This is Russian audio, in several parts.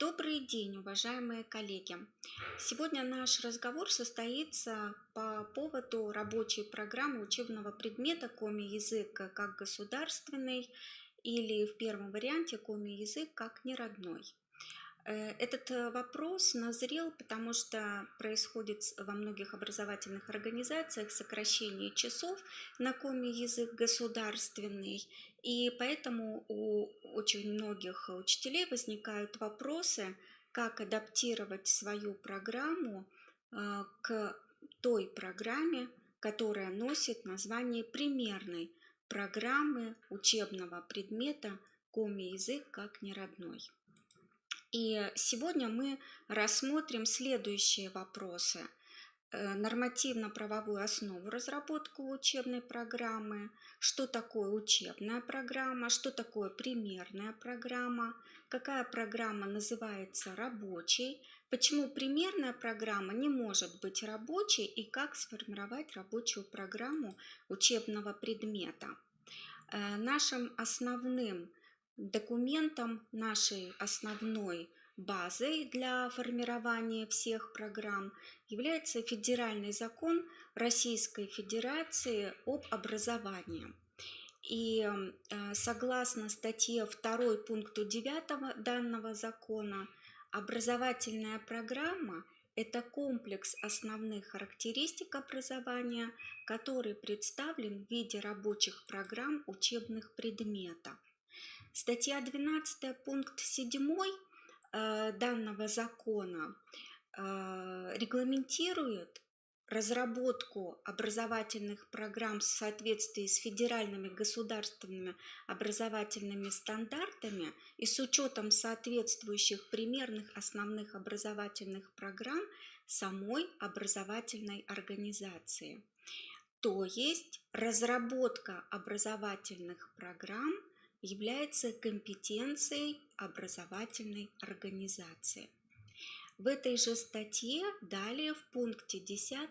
Добрый день, уважаемые коллеги! Сегодня наш разговор состоится по поводу рабочей программы учебного предмета коми-язык как государственный или в первом варианте коми-язык как неродной. Этот вопрос назрел, потому что происходит во многих образовательных организациях сокращение часов на коми-язык государственный, и поэтому у очень многих учителей возникают вопросы, как адаптировать свою программу к той программе, которая носит название примерной программы учебного предмета коми-язык как неродной. И сегодня мы рассмотрим следующие вопросы. Нормативно-правовую основу разработки учебной программы, что такое учебная программа, что такое примерная программа, какая программа называется рабочей, почему примерная программа не может быть рабочей и как сформировать рабочую программу учебного предмета. Нашим основным документом, нашей основной базой для формирования всех программ является Федеральный закон Российской Федерации об образовании. И согласно статье 2 пункту 9 данного закона, образовательная программа – это комплекс основных характеристик образования, который представлен в виде рабочих программ учебных предметов. Статья 12 пункт 7 данного закона регламентирует разработку образовательных программ в соответствии с федеральными государственными образовательными стандартами и с учетом соответствующих примерных основных образовательных программ самой образовательной организации. То есть разработка образовательных программ является компетенцией образовательной организации. В этой же статье далее в пункте 10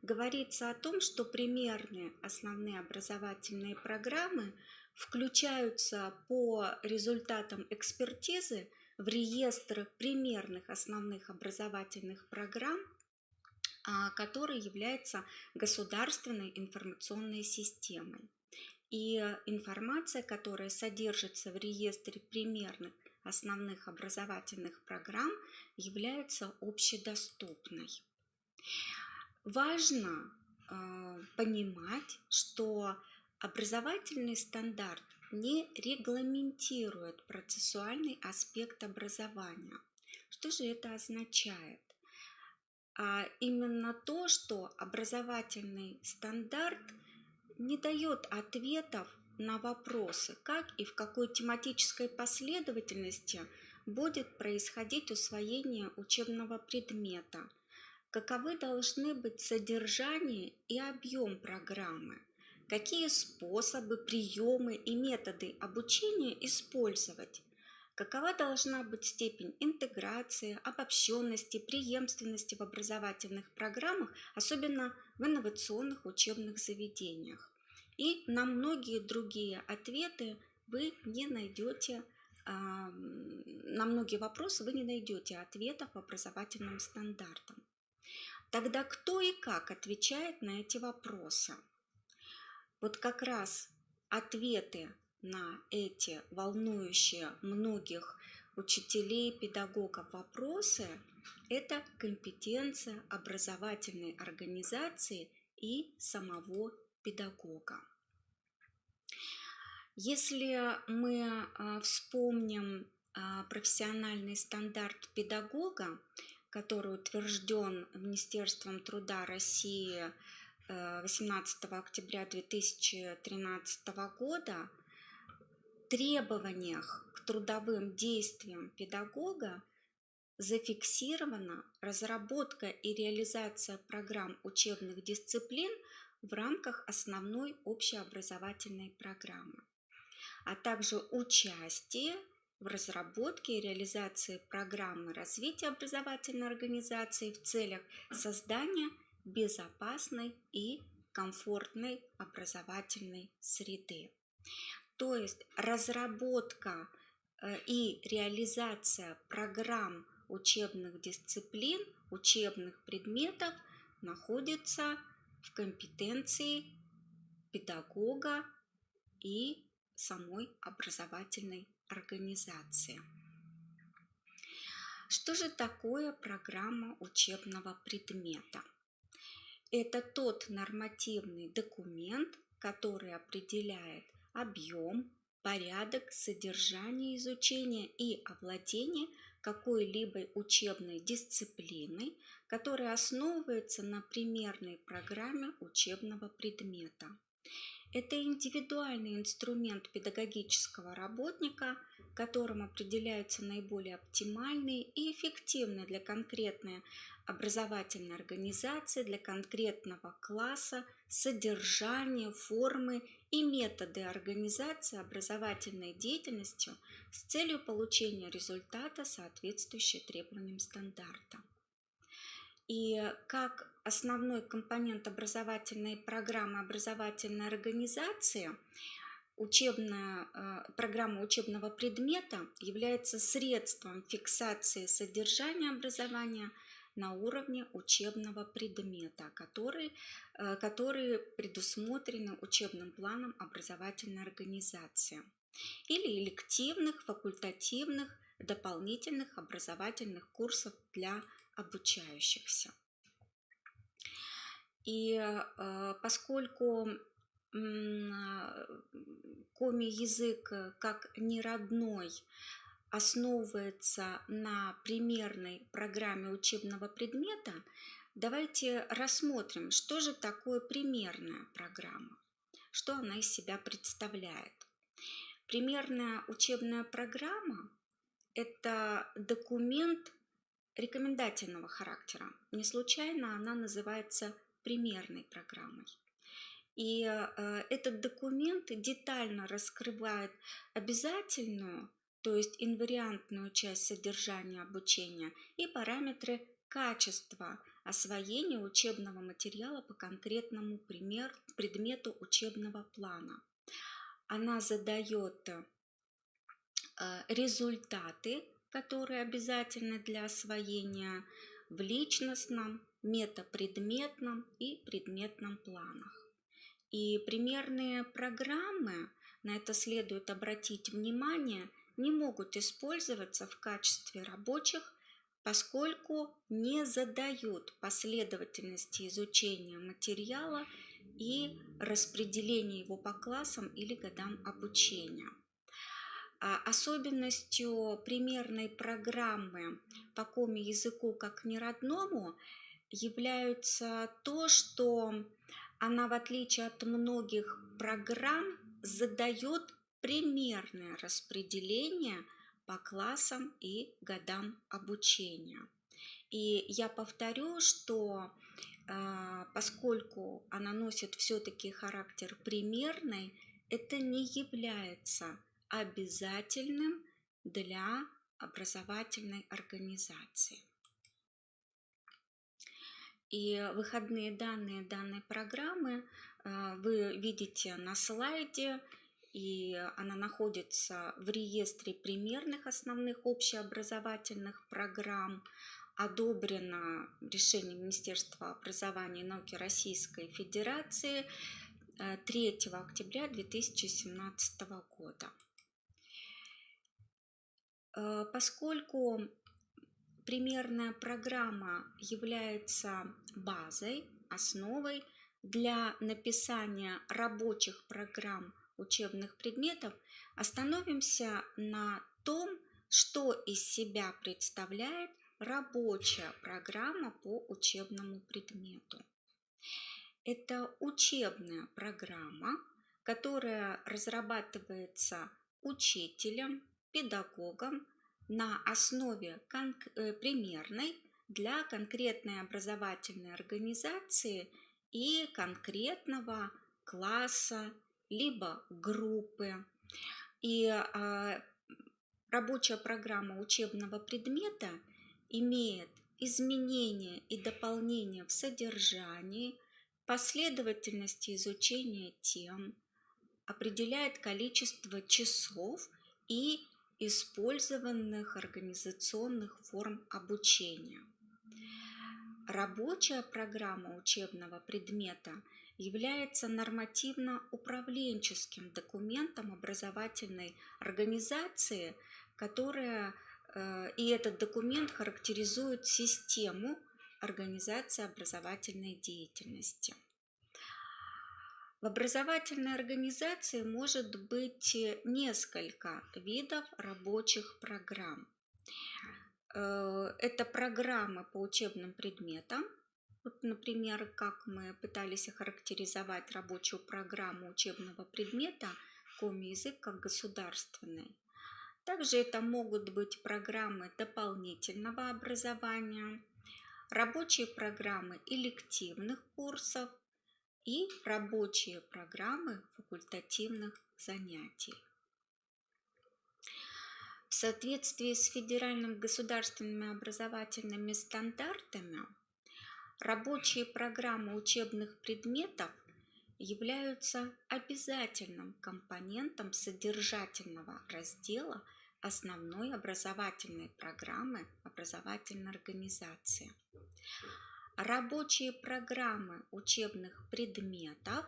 говорится о том, что примерные основные образовательные программы включаются по результатам экспертизы в реестр примерных основных образовательных программ, который является государственной информационной системой. И информация, которая содержится в реестре примерных основных образовательных программ, является общедоступной. Важно понимать, что образовательный стандарт не регламентирует процессуальный аспект образования. Что же это означает? Именно то, что образовательный стандарт не дает ответов на вопросы, как и в какой тематической последовательности будет происходить усвоение учебного предмета, каковы должны быть содержание и объем программы, какие способы, приемы и методы обучения использовать, какова должна быть степень интеграции, обобщенности, преемственности в образовательных программах, особенно в инновационных учебных заведениях. И на многие другие ответы вы не найдете, на многие вопросы вы не найдете ответов по образовательным стандартам. Тогда кто и как отвечает на эти вопросы? Вот как раз ответы на эти волнующие многих учителей, педагогов вопросы – это компетенция образовательной организации и самого педагога. Если мы вспомним профессиональный стандарт педагога, который утвержден Министерством труда России 18 октября 2013 года, в требованиях к трудовым действиям педагога зафиксирована разработка и реализация программ учебных дисциплин в рамках основной общеобразовательной программы, а также участие в разработке и реализации программы развития образовательной организации в целях создания безопасной и комфортной образовательной среды. То есть разработка и реализация программ учебных дисциплин, учебных предметов находится в компетенции педагога и самой образовательной организации. Что же такое программа учебного предмета? Это тот нормативный документ, который определяет объем, порядок, содержание изучения и овладение какой-либо учебной дисциплиной, которая основывается на примерной программе учебного предмета. Это индивидуальный инструмент педагогического работника, которым определяются наиболее оптимальные и эффективные для конкретной образовательной организации, для конкретного класса содержание, формы и методы организации образовательной деятельности с целью получения результата, соответствующего требованиям стандарта. И как основной компонент образовательной программы образовательной организации программа учебного предмета является средством фиксации содержания образования на уровне учебного предмета, которые предусмотрены учебным планом образовательной организации, или элективных, факультативных, дополнительных образовательных курсов для обучающихся. И поскольку коми-язык как неродной основывается на примерной программе учебного предмета, давайте рассмотрим, что же такое примерная программа, что она из себя представляет. Примерная учебная программа – это документ рекомендательного характера. Не случайно она называется примерной программой. И этот документ детально раскрывает обязательную, то есть инвариантную часть содержания обучения и параметры качества освоения учебного материала по конкретному предмету учебного плана. Она задает результаты, которые обязательны для освоения в личностном, метапредметном и предметном планах. И примерные программы, на это следует обратить внимание, не могут использоваться в качестве рабочих, поскольку не задают последовательности изучения материала и распределения его по классам или годам обучения. Особенностью примерной программы по коми-языку как неродному является то, что она, в отличие от многих программ, задает примерное распределение по классам и годам обучения. И я повторю, что поскольку она носит все-таки характер примерной, это не является обязательным для образовательной организации. И выходные данные данной программы вы видите на слайде, и она находится в реестре примерных основных общеобразовательных программ, одобрена решением Министерства образования и науки Российской Федерации 3 октября 2017 года. Поскольку примерная программа является базой, основой для написания рабочих программ учебных предметов, остановимся на том, что из себя представляет рабочая программа по учебному предмету. Это учебная программа, которая разрабатывается учителем, педагогом на основе примерной для конкретной образовательной организации и конкретного класса либо группы. И рабочая программа учебного предмета имеет изменения и дополнения в содержании, последовательности изучения тем, определяет количество часов и использованных организационных форм обучения. Рабочая программа учебного предмета является нормативно-управленческим документом образовательной организации, и этот документ характеризует систему организации образовательной деятельности. В образовательной организации может быть несколько видов рабочих программ. Это программы по учебным предметам. Вот, например, как мы пытались охарактеризовать рабочую программу учебного предмета коми-язык как государственный. Также это могут быть программы дополнительного образования, рабочие программы элективных курсов и рабочие программы факультативных занятий. В соответствии с федеральными государственными образовательными стандартами рабочие программы учебных предметов являются обязательным компонентом содержательного раздела основной образовательной программы образовательной организации. Рабочие программы учебных предметов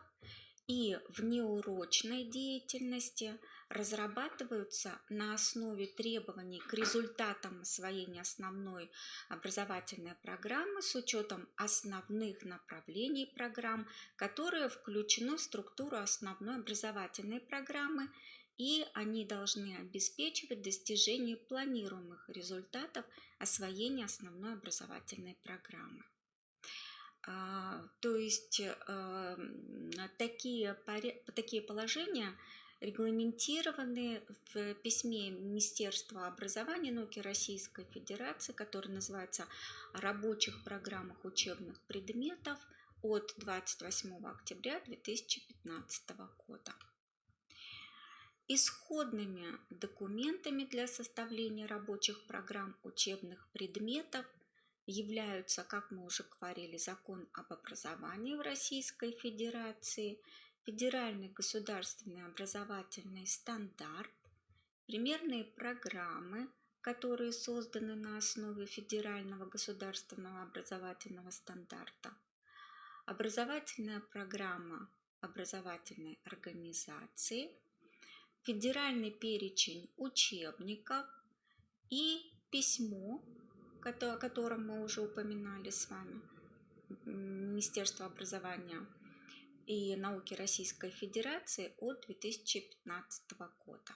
и внеурочной деятельности разрабатываются на основе требований к результатам освоения основной образовательной программы с учетом основных направлений программ, которые включены в структуру основной образовательной программы, и они должны обеспечивать достижение планируемых результатов освоения основной образовательной программы. То есть такие положения регламентированы в письме Министерства образования и науки Российской Федерации, которое называется «О рабочих программах учебных предметов» от 28 октября 2015 года. Исходными документами для составления рабочих программ учебных предметов являются, как мы уже говорили, Закон об образовании в Российской Федерации, Федеральный государственный образовательный стандарт, примерные программы, которые созданы на основе Федерального государственного образовательного стандарта, образовательная программа образовательной организации, федеральный перечень учебников и письмо, о котором мы уже упоминали с вами, Министерства образования и науки Российской Федерации от 2015 года.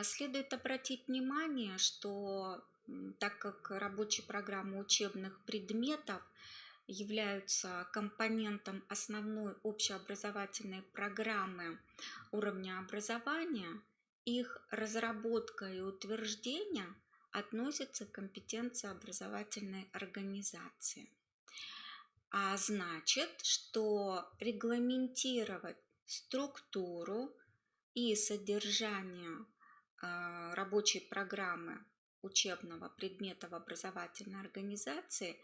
Следует обратить внимание, что так как рабочие программы учебных предметов являются компонентом основной общеобразовательной программы уровня образования, их разработка и утверждение относятся к компетенции образовательной организации. А значит, что регламентировать структуру и содержание рабочей программы учебного предмета в образовательной организации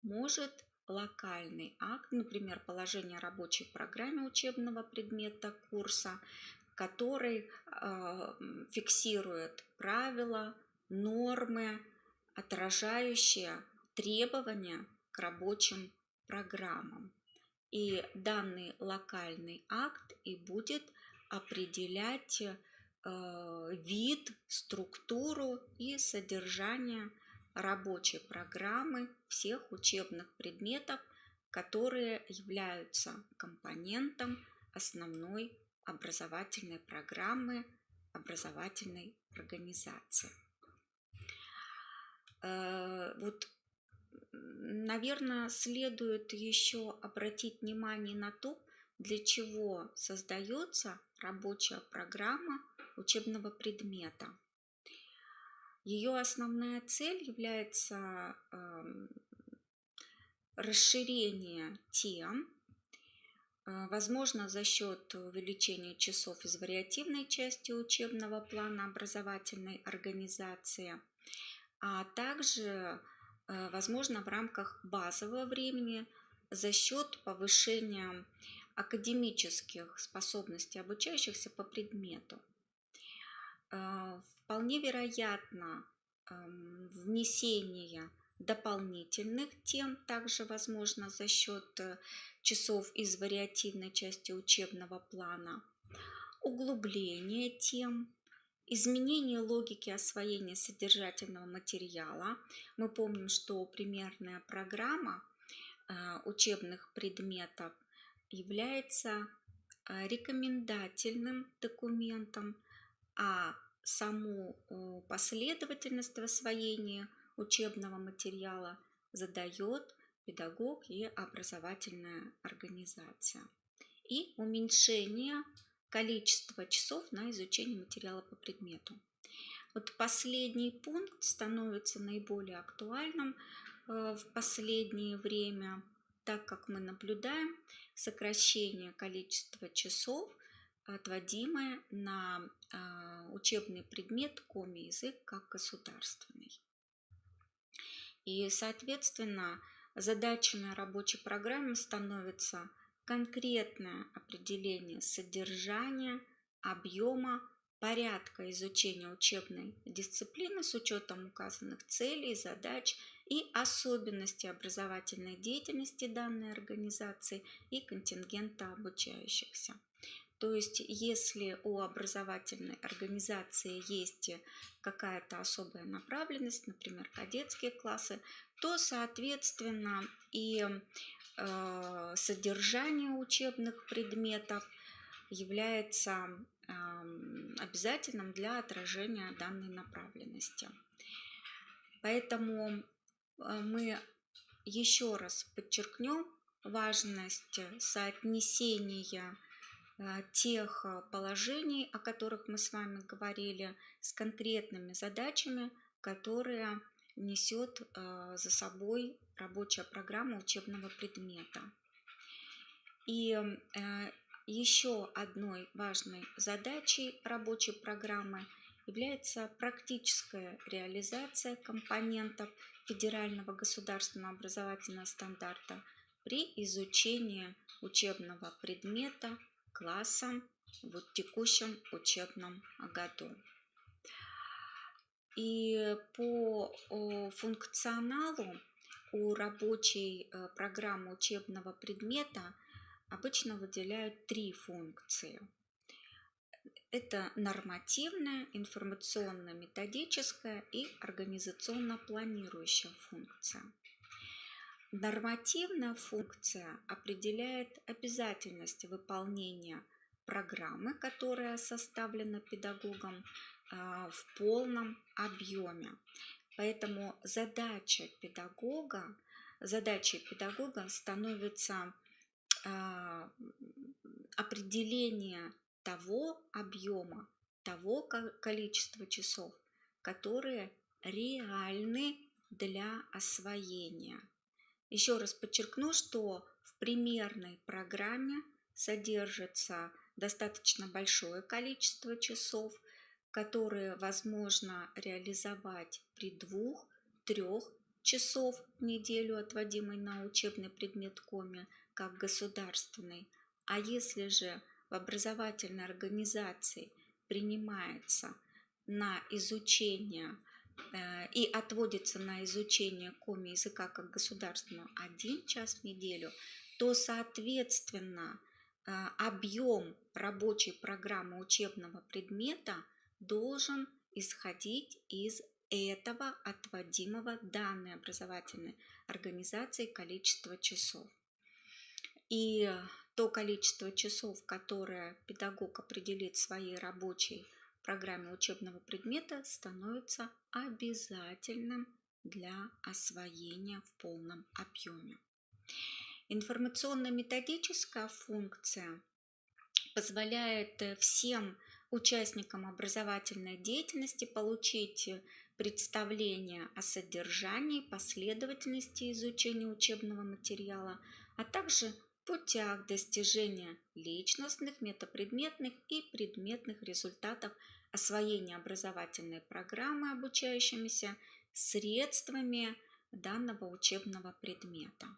может локальный акт, например, положение о рабочей программе учебного предмета курса, который фиксирует правила, нормы, отражающие требования к рабочим программам. И данный локальный акт и будет определять вид, структуру и содержание рабочей программы всех учебных предметов, которые являются компонентом основной образовательной программы образовательной организации. Вот, наверное, следует еще обратить внимание на то, для чего создается рабочая программа учебного предмета. Ее основная цель является расширение тем, возможно, за счет увеличения часов из вариативной части учебного плана образовательной организации, а также, возможно, в рамках базового времени за счет повышения академических способностей обучающихся по предмету. Вполне вероятно внесение дополнительных тем, также возможно за счет часов из вариативной части учебного плана, углубление тем, изменение логики освоения содержательного материала. Мы помним, что примерная программа учебных предметов является рекомендательным документом, а саму последовательность в освоении учебного материала задает педагог и образовательная организация. И уменьшение количества часов на изучение материала по предмету. Вот последний пункт становится наиболее актуальным в последнее время, так как мы наблюдаем сокращение количества часов, отводимое на учебный предмет коми-язык как государственный. И, соответственно, задачами рабочей программы становится конкретное определение содержания, объема, порядка изучения учебной дисциплины с учетом указанных целей, задач и особенностей образовательной деятельности данной организации и контингента обучающихся. То есть, если у образовательной организации есть какая-то особая направленность, например, кадетские классы, то, соответственно, и содержание учебных предметов является обязательным для отражения данной направленности. Поэтому мы еще раз подчеркнем важность соотнесения тех положений, о которых мы с вами говорили, с конкретными задачами, которые несет за собой рабочая программа учебного предмета. И еще одной важной задачей рабочей программы является практическая реализация компонентов федерального государственного образовательного стандарта при изучении учебного предмета классом в текущем учебном году. И по функционалу у рабочей программы учебного предмета обычно выделяют 3 функции. Это нормативная, информационно-методическая и организационно-планирующая функция. Нормативная функция определяет обязательность выполнения программы, которая составлена педагогом в полном объеме. Поэтому задачей педагога становится определение того объема, того количества часов, которые реальны для освоения. Еще раз подчеркну, что в примерной программе содержится достаточно большое количество часов, которые возможно реализовать при 2-3 часов в неделю, отводимой на учебный предмет коми, как государственный. А если же в образовательной организации принимается на изучение и отводится на изучение коми-языка как государственного 1 час в неделю, то, соответственно, объем рабочей программы учебного предмета должен исходить из этого отводимого данной образовательной организации количества часов. И то количество часов, которое педагог определит в своей рабочей программе учебного предмета, становится обязательным для освоения в полном объеме. Информационно-методическая функция позволяет всем участникам образовательной деятельности получить представление о содержании, последовательности изучения учебного материала, а также путях достижения личностных, метапредметных и предметных результатов освоения образовательной программы обучающимися средствами данного учебного предмета.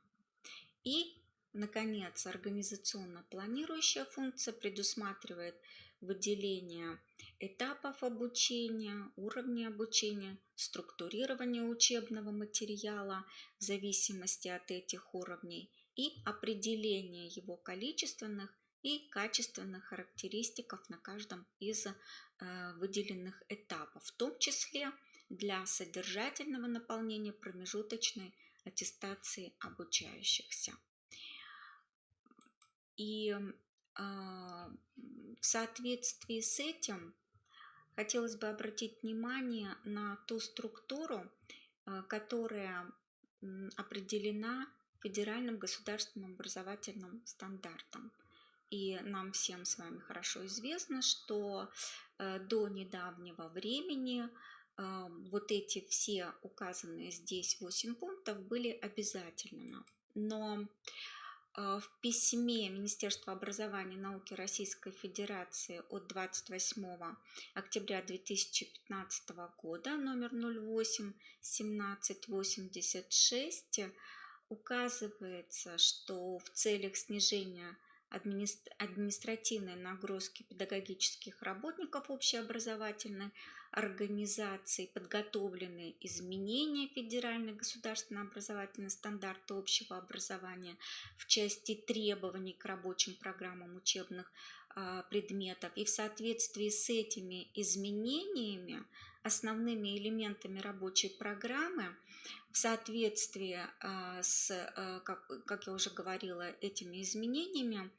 И, наконец, организационно-планирующая функция предусматривает выделение этапов обучения, уровней обучения, структурирование учебного материала в зависимости от этих уровней и определение его количественных и качественных характеристик на каждом из выделенных этапов, в том числе для содержательного наполнения промежуточной аттестации обучающихся. И в соответствии с этим хотелось бы обратить внимание на ту структуру, которая определена федеральным государственным образовательным стандартом. И нам всем с вами хорошо известно, что до недавнего времени вот эти все указанные здесь 8 пунктов были обязательными. Но в письме Министерства образования и науки Российской Федерации от 28 октября 2015 года номер 08-1786 указывается, что в целях снижения административной нагрузки педагогических работников общеобразовательной организации подготовлены изменения федеральных государственных образовательных стандартов общего образования в части требований к рабочим программам учебных предметов. И в соответствии с этими изменениями основными элементами рабочей программы в соответствии с, как я уже говорила, этими изменениями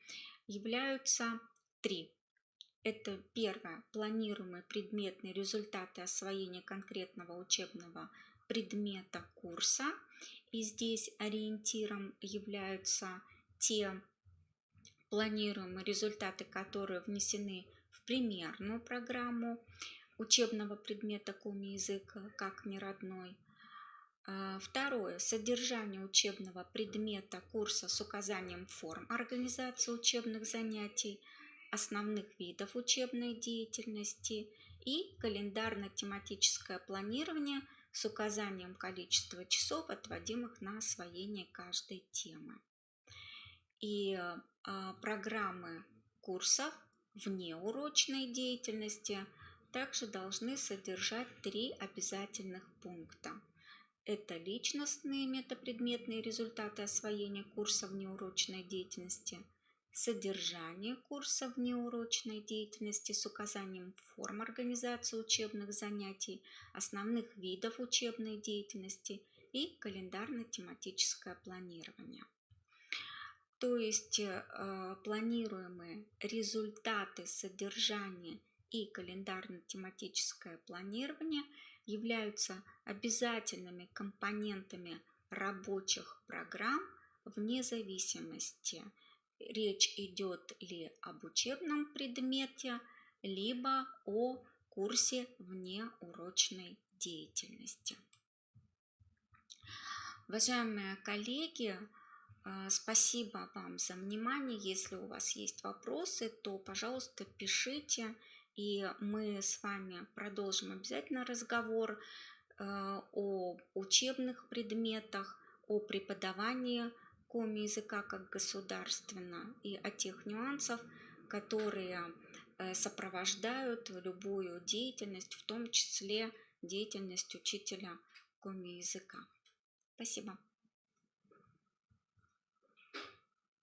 являются 3. Это первое, планируемые предметные результаты освоения конкретного учебного предмета курса. И здесь ориентиром являются те планируемые результаты, которые внесены в примерную программу учебного предмета коми-язык как неродной. Второе. Содержание учебного предмета курса с указанием форм организации учебных занятий, основных видов учебной деятельности и календарно-тематическое планирование с указанием количества часов, отводимых на освоение каждой темы. И программы курсов внеурочной деятельности также должны содержать 3 обязательных пункта. Это личностные метапредметные результаты освоения курса внеурочной деятельности, содержание курса внеурочной деятельности с указанием форм организации учебных занятий, основных видов учебной деятельности и календарно-тематическое планирование. То есть планируемые результаты, содержания и календарно-тематическое планирование являются обязательными компонентами рабочих программ вне зависимости, речь идет ли об учебном предмете, либо о курсе внеурочной деятельности. Уважаемые коллеги, спасибо вам за внимание. Если у вас есть вопросы, то, пожалуйста, пишите, и мы с вами продолжим обязательно разговор о учебных предметах, о преподавании коми-языка как государственно и о тех нюансах, которые сопровождают любую деятельность, в том числе деятельность учителя коми-языка. Спасибо.